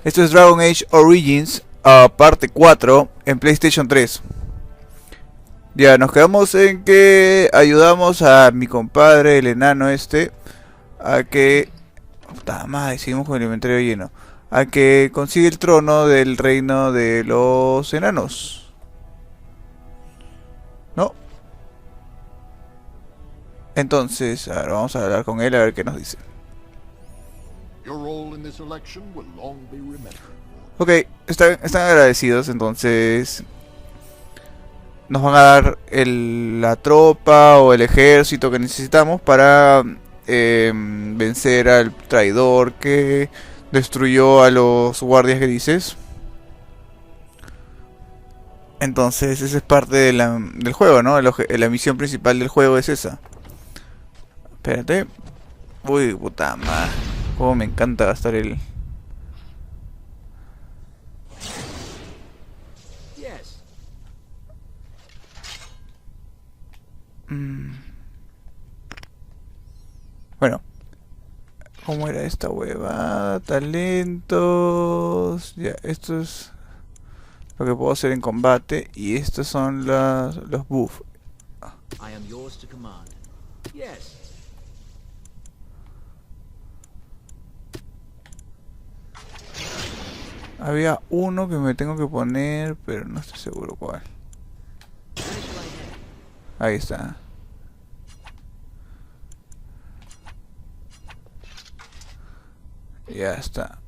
Esto es Dragon Age Origins, parte 4 en PlayStation 3. Ya, nos quedamos en que ayudamos a mi compadre, el enano este, a que... Puta madre, seguimos con el inventario lleno. A que consiga el trono del reino de los enanos. ¿No? Entonces, a ver, vamos a hablar con él a ver qué nos dice. Ok, están agradecidos, entonces nos van a dar la tropa o el ejército que necesitamos para vencer al traidor que destruyó a los guardias que dices. Entonces esa es parte de del juego, ¿no? La misión principal del juego es esa. Espérate. Uy, puta madre. Como me encanta gastar el... Bueno, ¿cómo era esta huevada? Talentos. Ya, esto es lo que puedo hacer en combate. Y estos son los buffs. Había uno que me tengo que poner, pero no estoy seguro cuál. Ahí está. Ya está.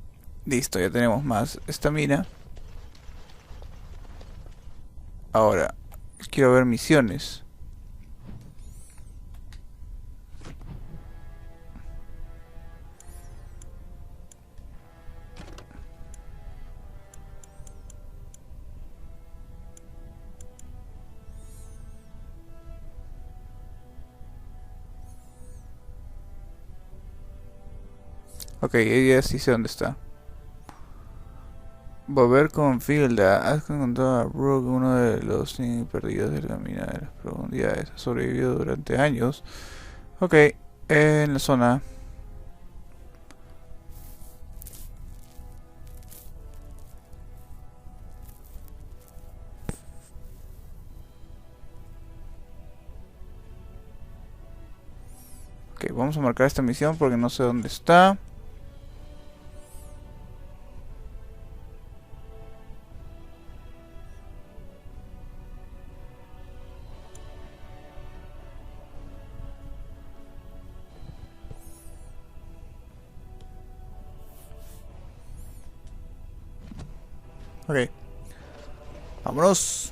Listo, ya tenemos más estamina. Ahora, quiero ver misiones. Ok, ya sí sé dónde está. Volver con Filda. Has encontrado a Rook, uno de los perdidos de la mina de las profundidades. Ha sobrevivido durante años. Ok, en la zona. Ok, vamos a marcar esta misión porque no sé dónde está. Ok. Vámonos.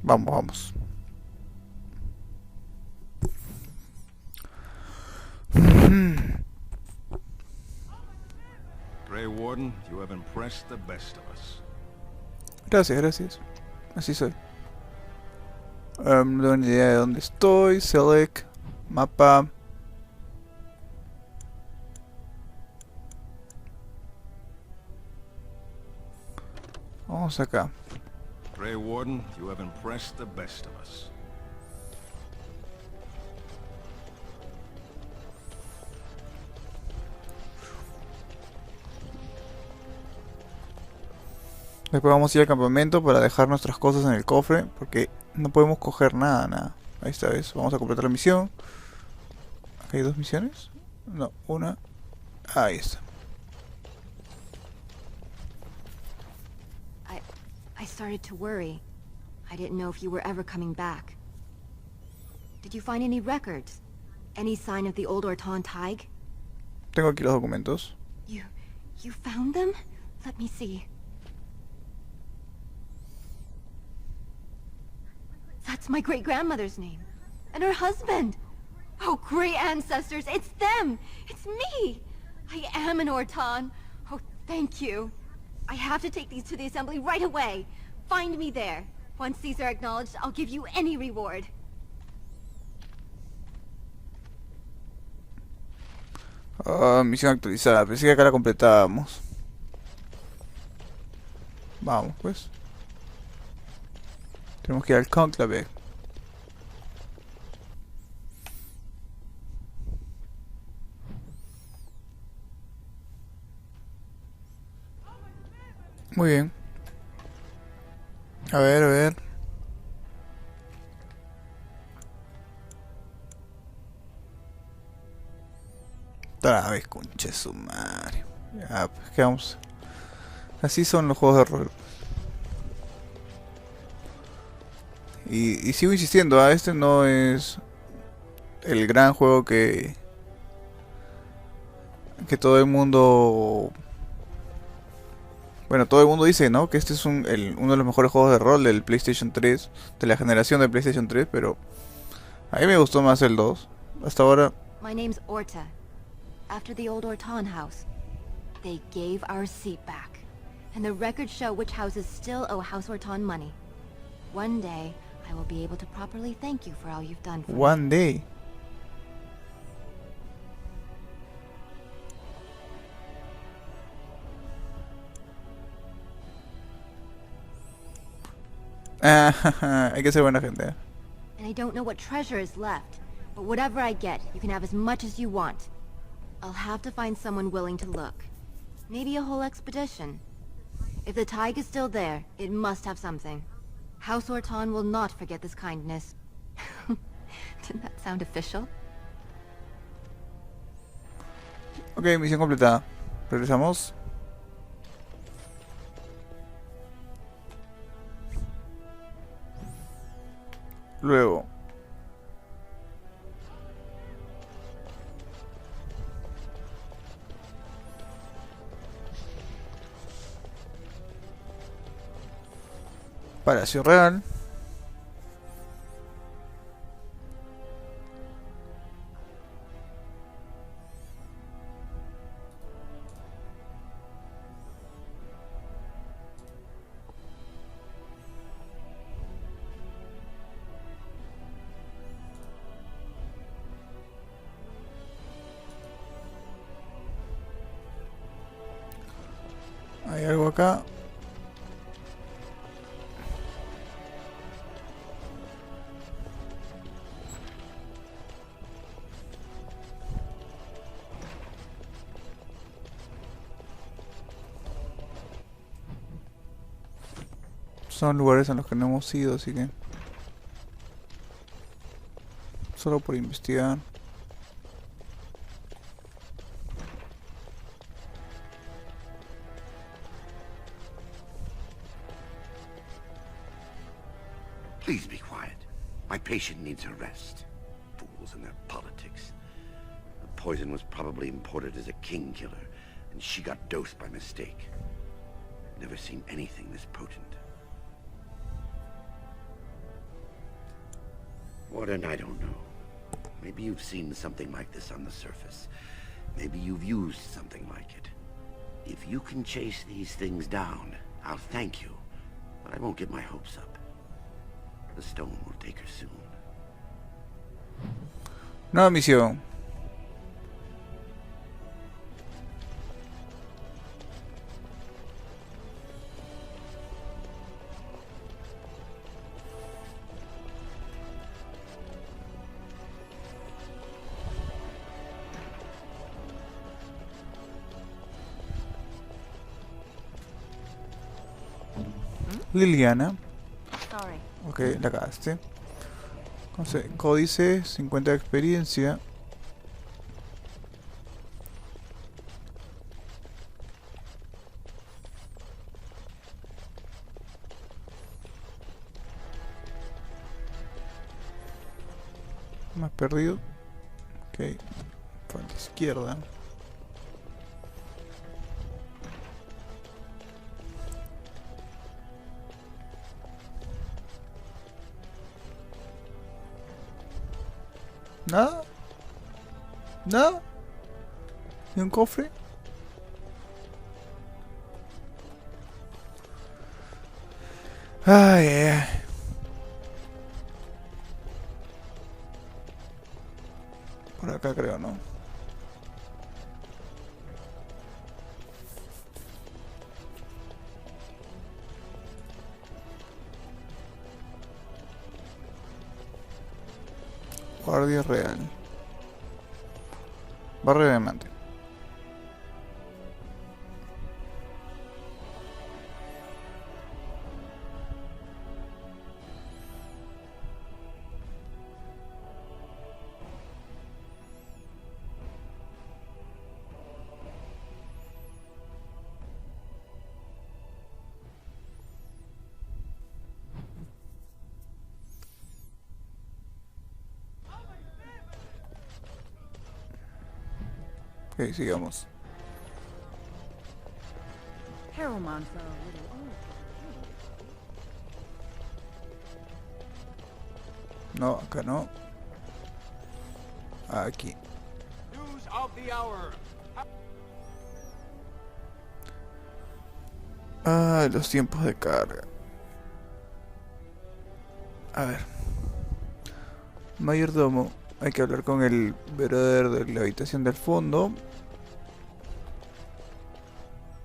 Vamos. Warden, you have impressed the best of us. Gracias. Así soy. No tengo ni idea de dónde estoy. Select. Mapa. Vamos acá. Grey Warden, you have impressed the best of us. Después vamos a ir al campamento para dejar nuestras cosas en el cofre, porque no podemos coger nada. Ahí está, ¿ves? Vamos a completar la misión. ¿Acá hay 2 misiones? No, una. Ahí está. I started to worry. I didn't know if you were ever coming back. Did you find any records? Any sign of the old Orton Tig? Tengo aquí los documentos. You found them? Let me see. That's my great-grandmother's name. And her husband. Oh, great ancestors, it's them! It's me! I am an Orton. Oh, thank you. I have to take these to the assembly right away. Find me there. Once these are acknowledged, I'll give you any reward. Misión actualizada. Pensé que acá la completábamos. Vamos, pues. Tenemos que ir al cónclave. Muy bien. A ver, a ver. Otra vez, conche su madre. Ya, pues, ¿qué vamos? Así son los juegos de rol. Y sigo insistiendo, este no es el gran juego que todo el mundo, bueno, todo el mundo dice, ¿no? Que este es uno de los mejores juegos de rol del PlayStation 3, de la generación del PlayStation 3, pero a mí me gustó más el 2. Hasta ahora. My name's Orta. After the old Orton house, they gave our seat back, and the records show which houses still owe House Orton money. One day, I will be able to properly thank you for all you've done for me. One day. Hay que ser buena gente. And I don't know what treasure is left, but whatever I get, you can have as much as you want. I'll have to find someone willing to look. Maybe a whole expedition. If the tide is still there, it must have something. House Orton will not forget this kindness. Didn't that sound official? Ok, misión completada. Regresamos. Luego. Palacio Real. Hay algo acá. Son lugares en los que no hemos ido, así que solo por investigar. Please be quiet. My patient needs a rest. Fools and their politics. The poison was probably imported as a king killer, and she got dosed by mistake. Never seen anything this potent. Warden, I don't know. Maybe you've seen something like this on the surface. Maybe you've used something like it. If you can chase these things down, I'll thank you, but I won't get my hopes up. The stone will take her soon. Nueva misión. Liliana. Sorry. Ok, la cagaste. Códice 50 de experiencia. Más perdido. Ok. Por la izquierda. ¿Nada? ¿Nada? ¿Ni un cofre? Ay, ay, ay. Por acá creo, ¿no? Guardia real. Barrio de diamante. Ok, sigamos. No, acá no. Aquí. News of the hour. Ah, los tiempos de carga. A ver. Mayordomo. Hay que hablar con el brother de la habitación del fondo.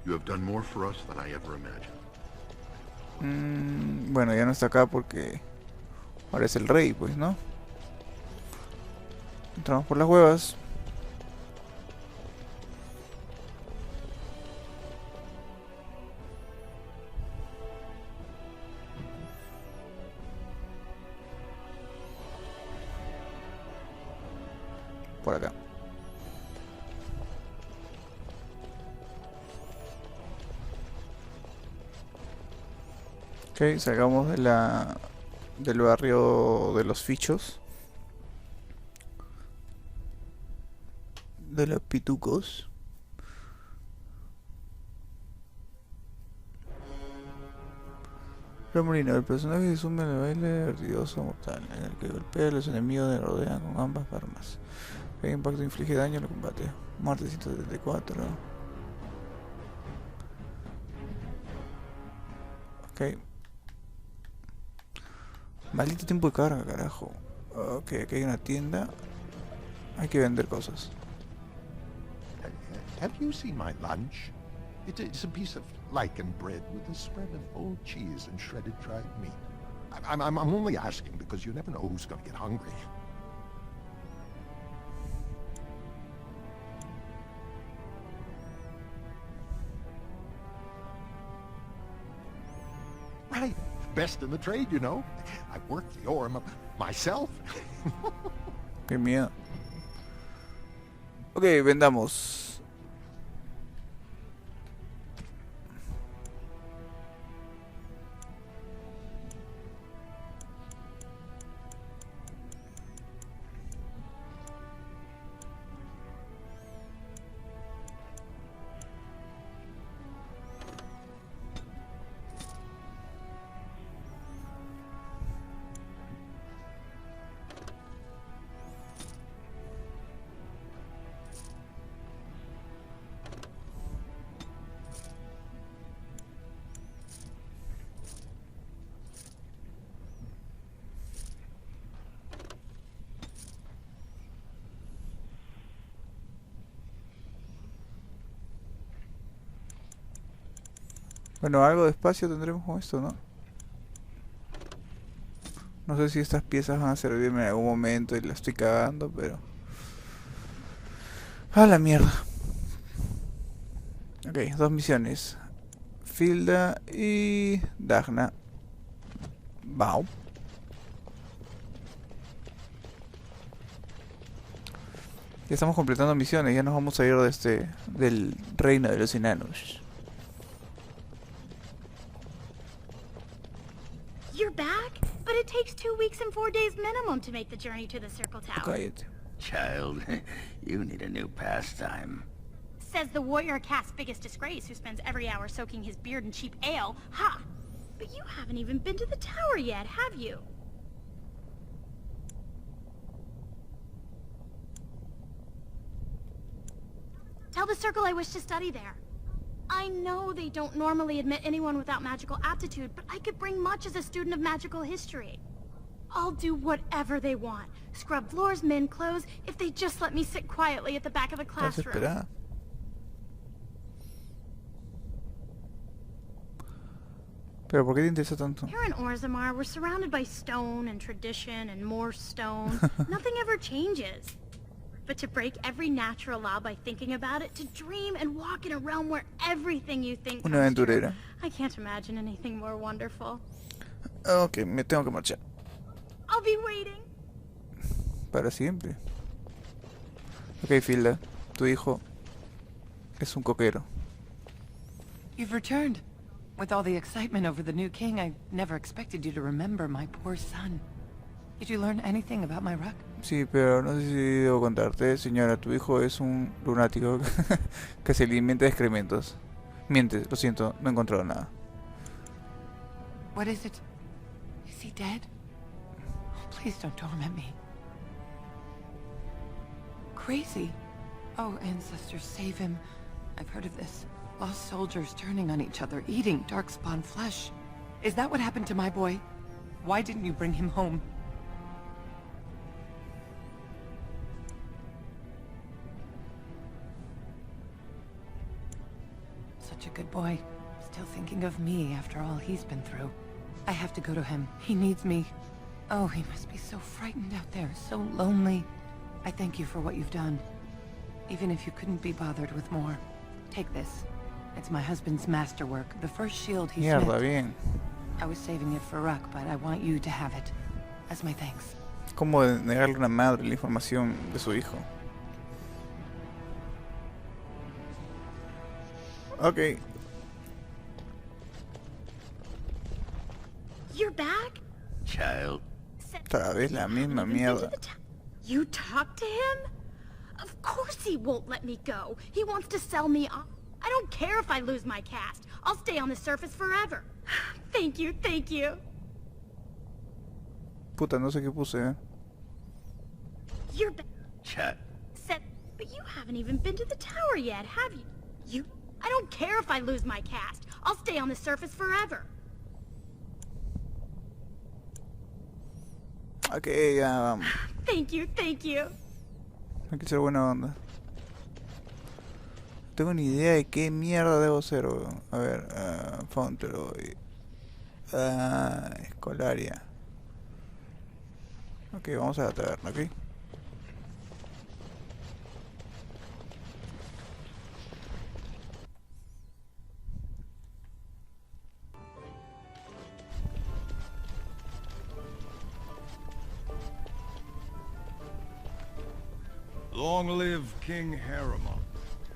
You have done more for us than I ever imagined. Bueno, ya no está acá porque ahora es el rey, pues, ¿no? Entramos por las huevas. Por acá. Ok, salgamos de del barrio de los fichos. De los pitucos. Remolino, el personaje se suma al baile ardidoso mortal, en el que golpea a los enemigos de rodean con ambas armas. El impacto inflige daño en el combate. Muerte 174. Ok. Maldito tiempo de carga, carajo. Ok, aquí hay una tienda. Hay que vender cosas. Have you seen my lunch? It's a piece of lichen bread with a spread of old cheese and shredded dried meat. I'm only asking because you never know who's going to get hungry. Right. Best in the trade, you know. I've worked the ore myself. Qué miedo. Ok, vendamos. Bueno, algo de espacio tendremos con esto, ¿no? No sé si estas piezas van a servirme en algún momento y la estoy cagando, pero... ¡A la mierda! Ok, 2 misiones. Filda y... Dagna. Wow. Ya estamos completando misiones, ya nos vamos a ir de del reino de los enanos. You're back? But it takes 2 weeks and 4 days minimum to make the journey to the Circle Tower. Cállate. Child, you need a new pastime. Says the warrior caste's biggest disgrace who spends every hour soaking his beard in cheap ale. Ha! But you haven't even been to the tower yet, have you? Tell the Circle I wish to study there. I know they don't normally admit anyone without magical aptitude, but I could bring much as a student of magical history. I'll do whatever they want. Scrub floors, mend clothes, if they just let me sit quietly at the back of the Estás classroom. esperada. ¿Pero por qué te interesa tanto? Here in Orzammar, we're surrounded by stone and tradition and more stone. Nothing ever changes. But to break every natural law by thinking about it, to dream and walk in a realm where everything you think Una comes true, aventurera. I can't imagine anything more wonderful. Ok, me tengo que marchar. I'll be waiting. Para siempre. Ok, Filda, tu hijo es un coquero. You've returned. With all the excitement over the new king, I never expected you to remember my poor son. Did you learn anything about my ruck? Sí, pero no sé si debo contarte, señora, tu hijo es un lunático que se alimenta de excrementos. Mientes, lo siento, no he encontrado nada. What is it? Is he dead? Oh, please don't torment me. Crazy. Oh, ancestors, save him. I've heard of this. Lost soldiers turning on each other, eating darkspawn flesh. Is that what happened to my boy? Why didn't you bring him home? Such a good boy. Still thinking of me after all he's been through. I have to go to him. He needs me. Oh, he must be so frightened out there, so lonely. I thank you for what you've done. Even if you couldn't be bothered with more. Take this. It's my husband's masterwork, the first shield he Mierda, smith. bien. I was saving it for Ruck, but I want you to have it. As my thanks. ¿Cómo negarle a una madre la información de su hijo? Ok. You're back? Child. Otra vez la misma mierda. You talked to him? Of course he won't let me go. He wants to sell me off. I don't care if I lose my cast. I'll stay on the surface forever. Thank you, thank you. Puta, no sé qué puse, You're back. Chat. But you haven't even been to the tower yet, have you? I don't care if I lose my cast. I'll stay on the surface forever. Ok, ya vamos. Thank you, thank you. Hay que ser buena onda. No tengo ni idea de qué mierda debo hacer, weón. A ver, Fauntleroy. Escolaria. Ok, vamos a la taberna, ok. Long live King Harriman.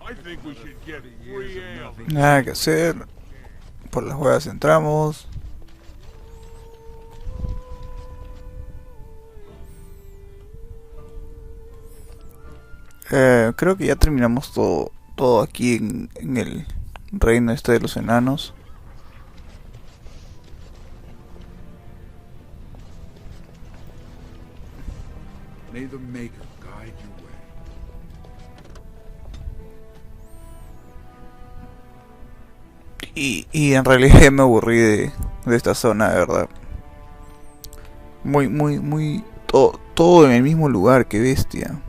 I think we should get free ale. Nada que hacer. Por las huevas entramos. Creo que ya terminamos todo aquí en el reino este de los enanos. May the Maker guide your way. Y en realidad ya me aburrí de esta zona, de verdad. Muy... Todo en el mismo lugar, qué bestia.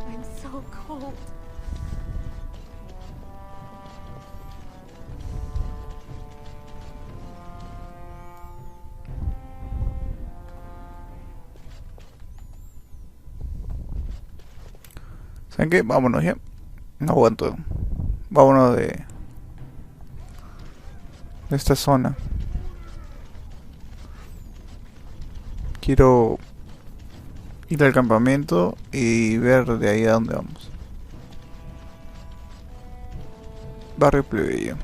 I'm so cold. ¿Saben qué? Vámonos ya. No aguanto. Vámonos de esta zona. Quiero ir al campamento y ver de ahí a dónde vamos. Barrio plebeyo.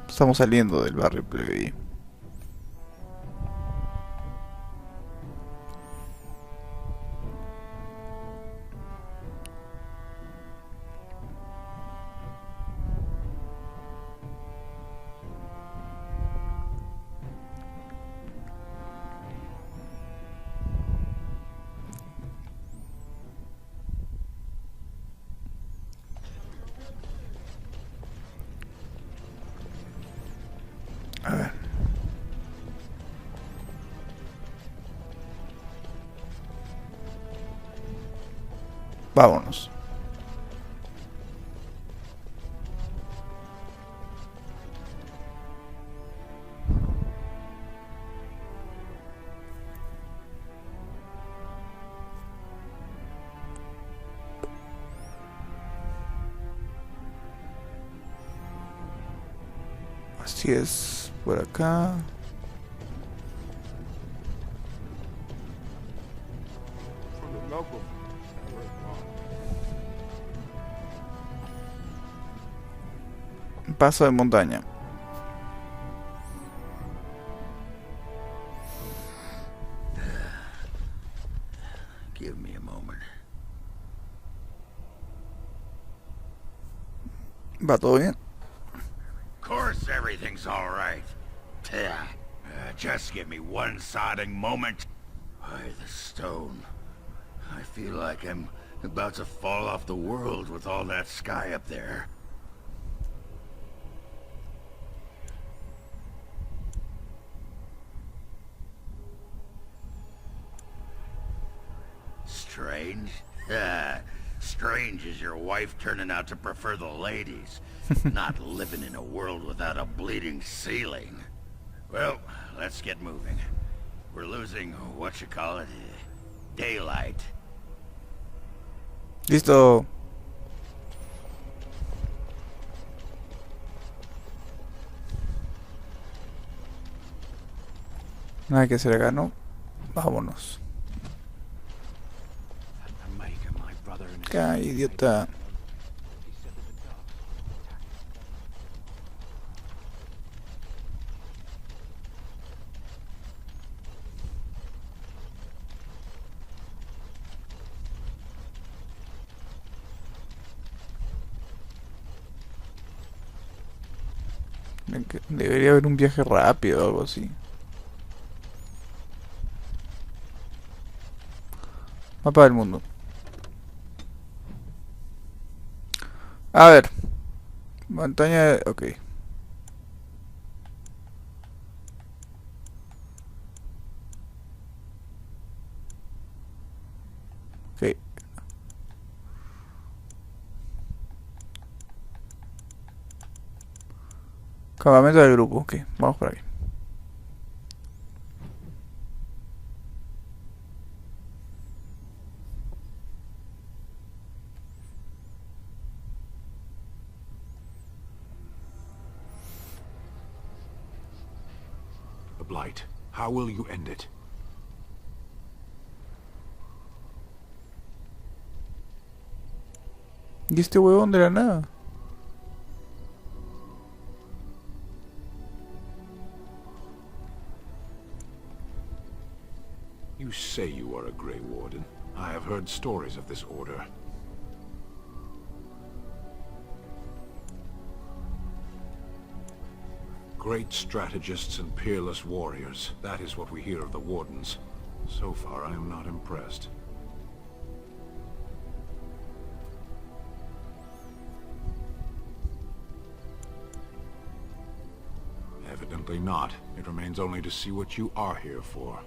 Estamos saliendo del barrio plebeyo. A ver. Vámonos. si es por acá. Paso de montaña. Give me a moment. ¿Va todo bien? Of course everything's all right. Just give me one sodding moment. Why, the stone. I feel like I'm about to fall off the world with all that sky up there. Strange? Strange is your wife turning out to prefer the ladies, not living in a world without a bleeding ceiling. Well, let's get moving. We're losing, daylight. Listo. Nada que hacer acá, ¿no? Vámonos. Acá, idiota. Debería haber un viaje rápido o algo así. Mapa del mundo. A ver. Montaña... Ok. Ok. Campamento del grupo. Ok, vamos por aquí. The Blight. How will you end it? ¿Y este huevón de la nada? You say you are a Grey Warden. I have heard stories of this order. Great strategists and peerless warriors. That is what we hear of the Wardens. So far, I am not impressed. Evidently not. It remains only to see what you are here for.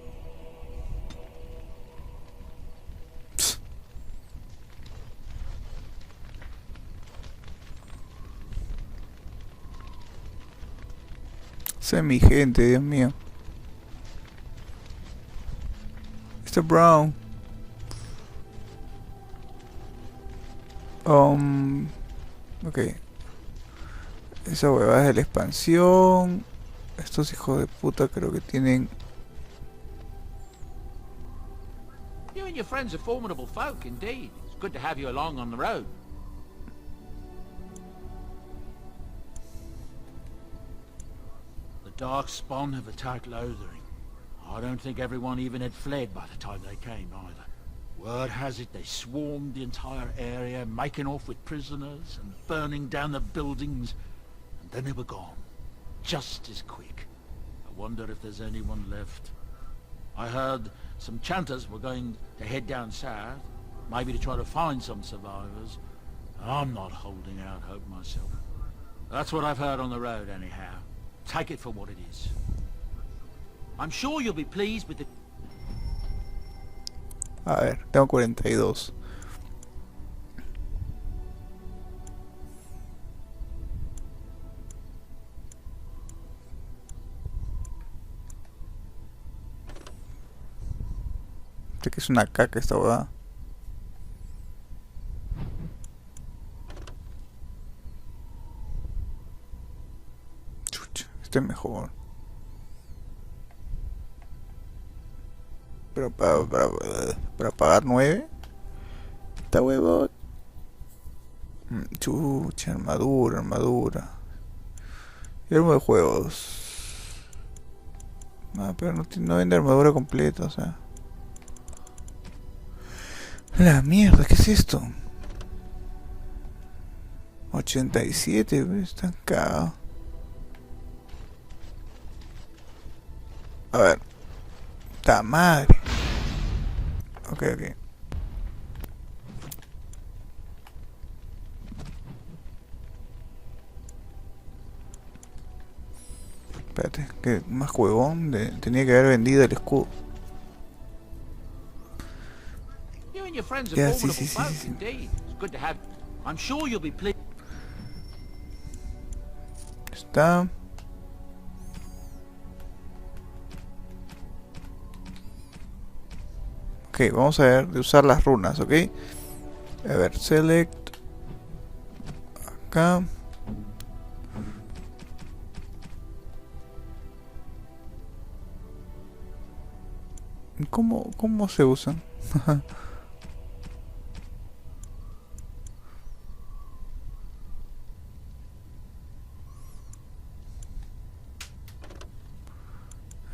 Esa es mi gente, Dios mío. Mr. Brown. Ok. Esa huevada es de la expansión. Estos hijos de puta creo que tienen... You and your friends are formidable folk, indeed. It's good to have you along on the road. The Darkspawn have attacked Lothering. I don't think everyone even had fled by the time they came, either. Word has it they swarmed the entire area, making off with prisoners and burning down the buildings, and then they were gone. Just as quick. I wonder if there's anyone left. I heard some chanters were going to head down south, maybe to try to find some survivors. I'm not holding out hope myself. That's what I've heard on the road, anyhow. Take it for what it is. I'm sure you'll be pleased with the... A ver, tengo 42. Sé que es una caca esta huevada. Chucha, esto este es mejor. Pero para pagar 9. Está huevo. Chucha, armadura. Y arma de juegos. No, pero no vende armadura completa, o sea. La mierda, ¿qué es esto? 87, están cagados. A ver. ¡Ta madre! Ok. Espérate, que más huevón. Tenía que haber vendido el escudo. Ya, sí. Está. Ok, vamos a ver de usar las runas, ok. A ver, select. Acá. ¿Cómo se usan?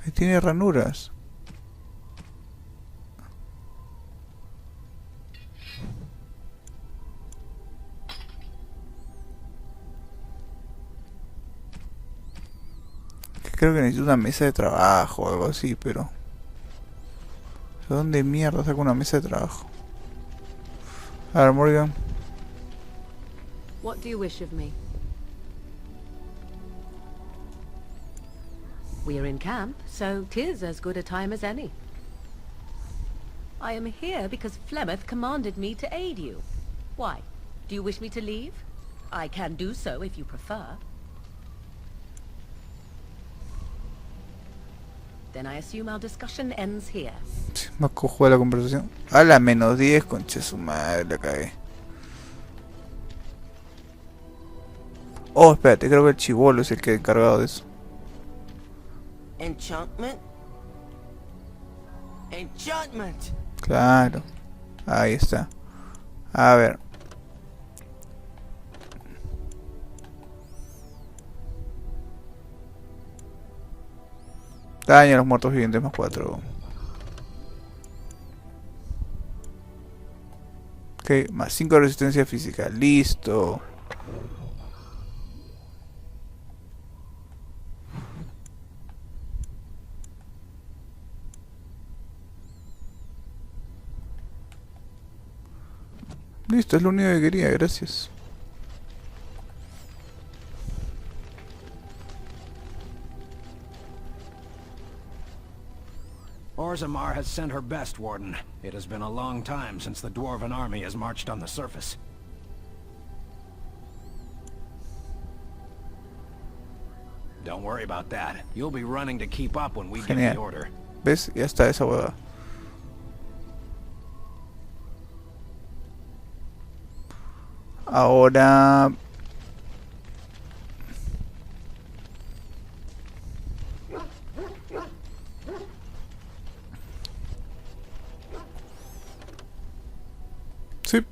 Ahí tiene ranuras. Creo que necesito una mesa de trabajo o algo así, pero... ¿de dónde mierda saco una mesa de trabajo? A ver, Morgan. What do you wish of me? We're in camp, so 'tis as good a time as any. I am here because Flemeth commanded me to aid you. Why? Do you wish me to leave? I can do so if you prefer. Then I assume our discussion ends here. Me acojo de la conversación. A la menos 10, concha su madre, la cagué. Oh, espérate, creo que el chibolo es el que encargado de eso. Enchantment? Enchantment. Claro. Ahí está. A ver. Daño a los muertos vivientes más 4. Ok, más 5 de resistencia física. Listo. Listo, es lo único que quería, gracias. Orzammar has sent her best, Warden. It has been a long time since the Dwarven army has marched on the surface. Don't worry about that. You'll be running to keep up when we give the order. ¿Ves? Ya está esa hueá. Ahora... sí.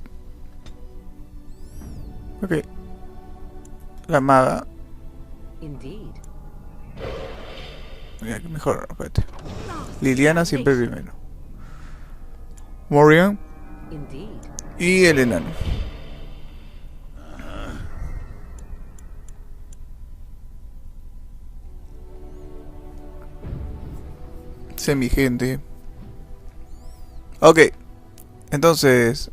Ok. La maga. Indeed. Mira, que mejor, espérate. Liliana siempre primero. Morgan. Indeed. Y el enano. Semigente. Ok. Entonces...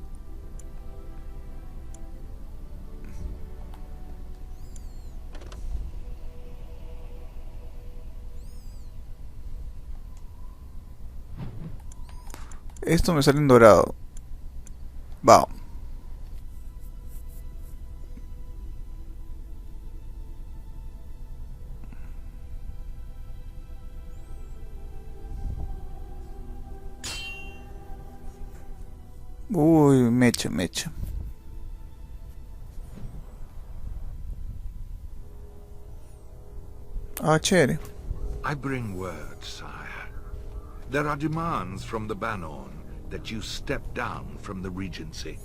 esto me sale en dorado. Va. Uy, mecha. Ah, chévere. I bring word, sire. There are demands from the Banon that you step down from the Regency.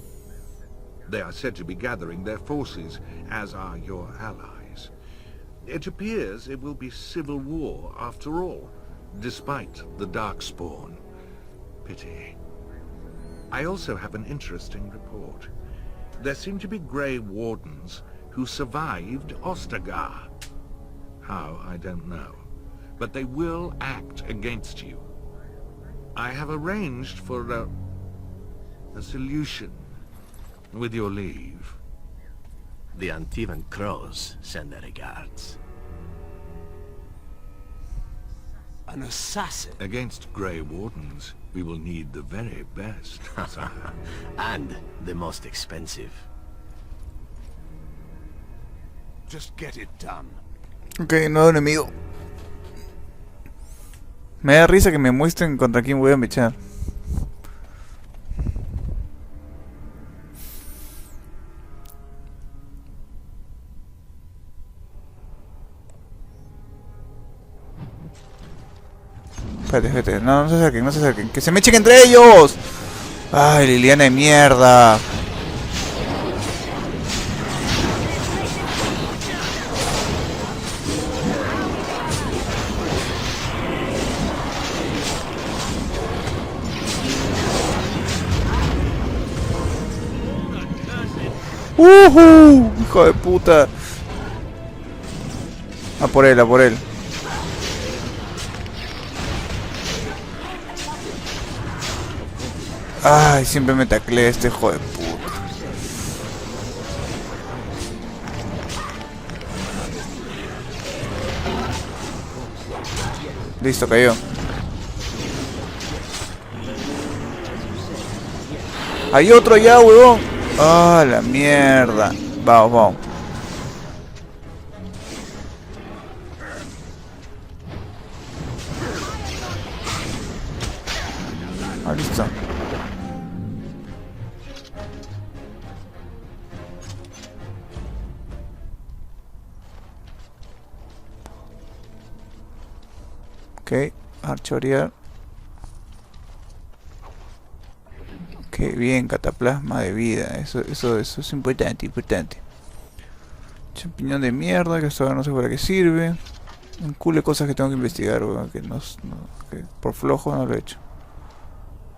They are said to be gathering their forces, as are your allies. It appears it will be civil war after all, despite the Darkspawn. Pity. I also have an interesting report. There seem to be Grey Wardens who survived Ostagar. How, I don't know. But they will act against you. I have arranged for a solution, with your leave. The Antivan Crows send their regards. An assassin? Against Grey Wardens, we will need the very best, sire. And the most expensive. Just get it done. Ok, nuevo enemigo. Me da risa que me muestren contra quién voy a mechar. Espérate, espérate. No, no se acerquen, no se acerquen. ¡Que se me echen entre ellos! ¡Ay, Liliana de mierda! Hijo de puta. A por él, a por él. Ay, siempre me taclea este hijo de puta. Listo, cayó. Hay otro ya, huevón. Ah, la mierda. Vamos, vamos. Ah, listo. Ok, archorear. Ok, bien, cataplasma de vida. Eso es importante, importante. Champiñón de mierda, que hasta ahora no sé para qué sirve. Un culo de cosas que tengo que investigar, weón, que que por flojo no lo he hecho.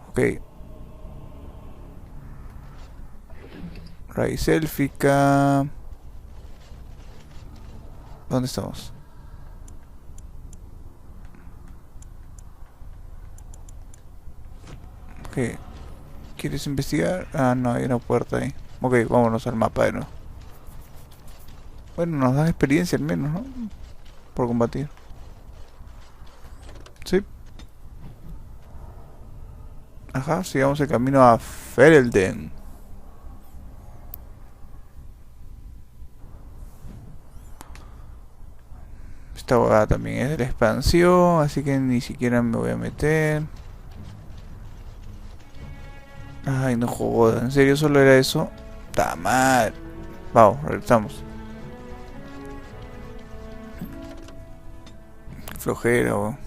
Ok. Raíz élfica. ¿Dónde estamos? Ok. ¿Quieres investigar? Ah, no, hay una puerta ahí. Ok, vámonos al mapa de nuevo. Bueno, nos dan experiencia al menos, ¿no? Por combatir. Sí. Ajá, sigamos el camino a Ferelden. Esta huevada también es de la expansión, así que ni siquiera me voy a meter. Ay, no jodas, ¿en serio solo era eso? ¡Ta madre! Vamos, regresamos. Flojera, weón.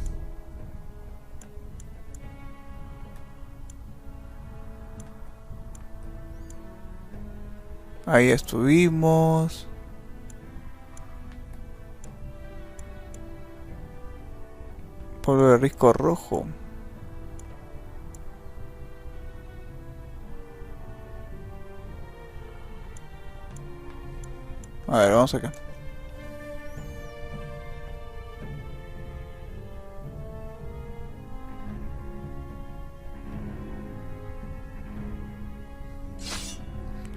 Ahí estuvimos. Polvo de risco rojo. A ver, vamos acá.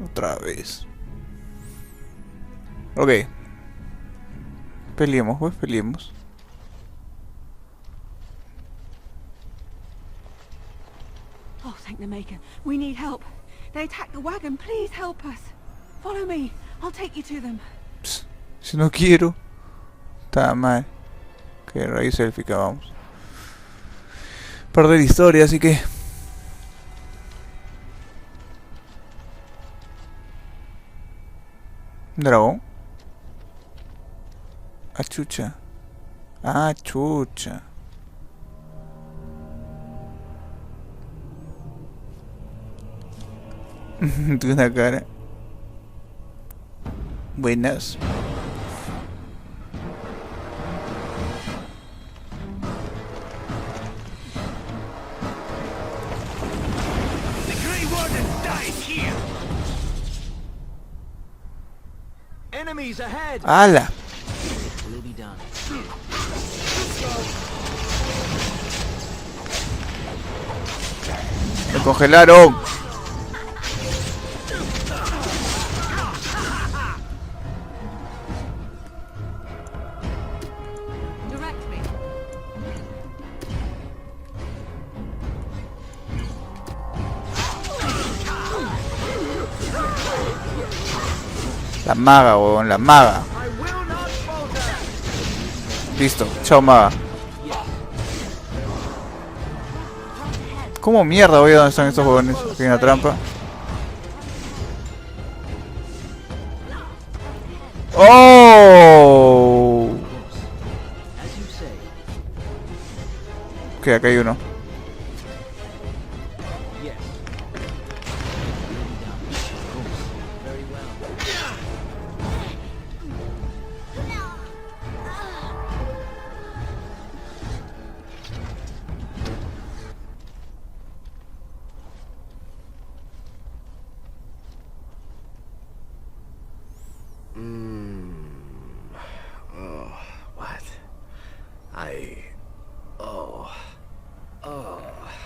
Otra vez. Ok. Peleemos, pues, peleemos. Oh, thank the Maker. We need help. They attacked the wagon. Please help us. Follow me. I'll take you to them. Psst, si no quiero. Está mal. Que raíz élfica, vamos. Perder historia, así que... ¿Dragón? Achucha. Ah, chucha. Tuve una cara. Buenas. The Grey Warden dies here. Enemies ahead. ¡Hala! Will be done. ¡Me congelaron! Direct me. La maga, huevón, la maga. Listo, chao maga. ¿Cómo mierda voy a donde están estos huevones? Aquí hay una trampa. ¡Oh! Ok, acá hay uno.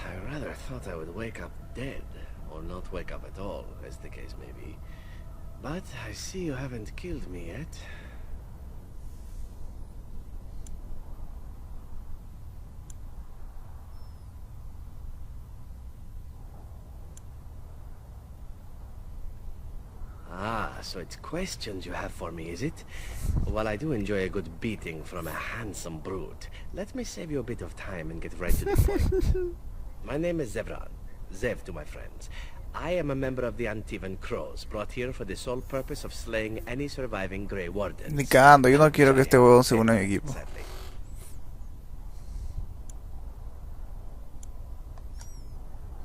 I rather thought I would wake up dead, or not wake up at all, as the case may be. But I see you haven't killed me yet. Ah, so it's questions you have for me, is it? Well, I do enjoy a good beating from a handsome brute. Let me save you a bit of time and get right to the point. My name is Zevran. Zev to my friends. I am a member of the Antivan Crows, brought here for the sole purpose of slaying any surviving Grey Wardens. Ni cagando, yo no quiero que este huevón se una a mi equipo.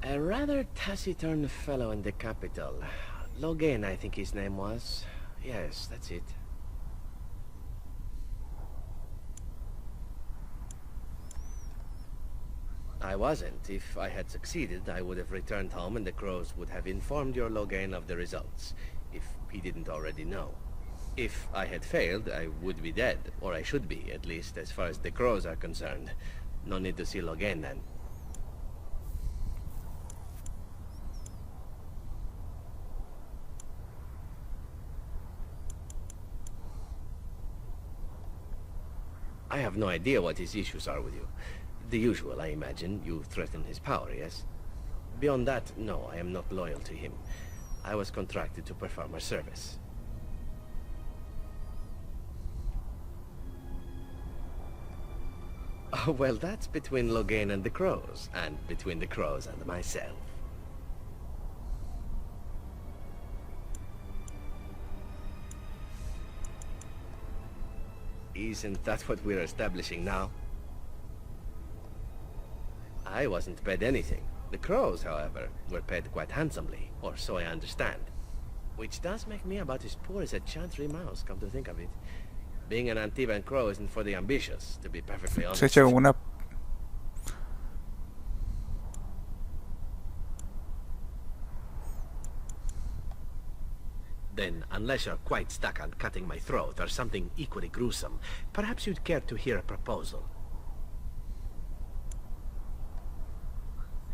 A rather taciturn fellow in the capital. Logan, I think his name was. Yes, that's it. I wasn't. If I had succeeded, I would have returned home and the Crows would have informed your Logan of the results, if he didn't already know. If I had failed, I would be dead, or I should be, at least as far as the Crows are concerned. No need to see Logan then. I have no idea what his issues are with you. The usual, I imagine. You threaten his power, yes? Beyond that, no, I am not loyal to him. I was contracted to perform a service. Oh, well, that's between Logan and the Crows, and between the Crows and myself. Isn't that what we're establishing now? I wasn't paid anything. The Crows, however, were paid quite handsomely, or so I understand. Which does make me about as poor as a chantry mouse, come to think of it. Being an Antivan Crow isn't for the ambitious, to be perfectly honest. Se echa como una... Then, unless you're quite stuck on cutting my throat or something equally gruesome, perhaps you'd care to hear a proposal.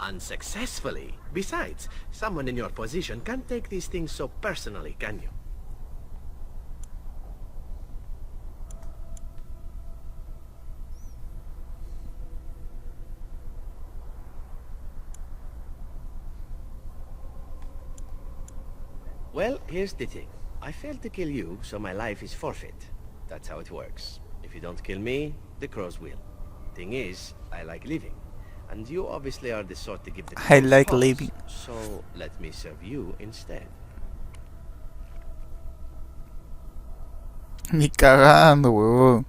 Unsuccessfully. Besides, someone in your position can't take these things so personally, can you? Well, here's the thing. I failed to kill you, so my life is forfeit. That's how it works. If you don't kill me, the Crows will. Thing is, I like living. And you obviously are the sort to give the I like living. So let me serve you instead. Ni cagando, huevón.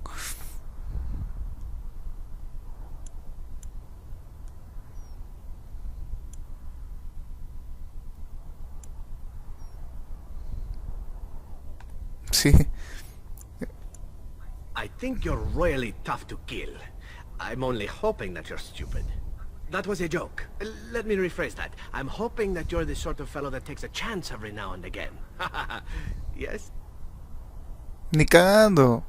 sí. I think you're royally tough to kill. I'm only hoping that you're stupid. That was a joke. Let me rephrase that. I'm hoping that you're the sort of fellow that takes a chance every now and again. Yes? Ni cagando.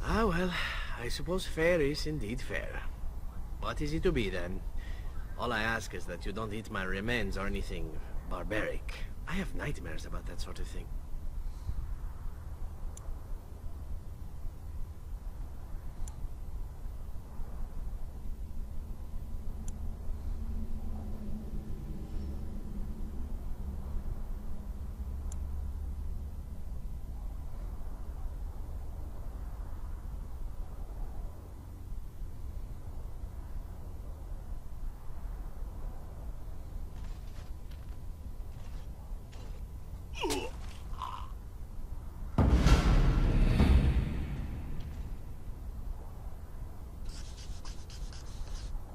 Ah, well, I suppose fair is indeed fair. What is it to be, then? All I ask is that you don't eat my remains or anything barbaric. I have nightmares about that sort of thing.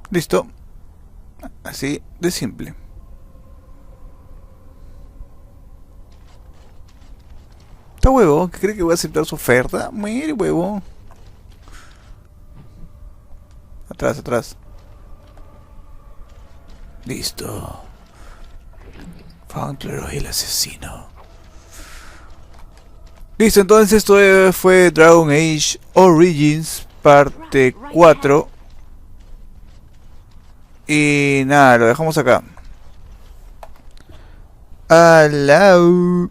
Listo. Así de simple. Está huevo, ¿cree que voy a aceptar su oferta? Muere, huevo. Atrás, atrás. Listo. Fauntler y el asesino. Listo, entonces esto fue Dragon Age Origins parte 4. Y nada, lo dejamos acá. Alao.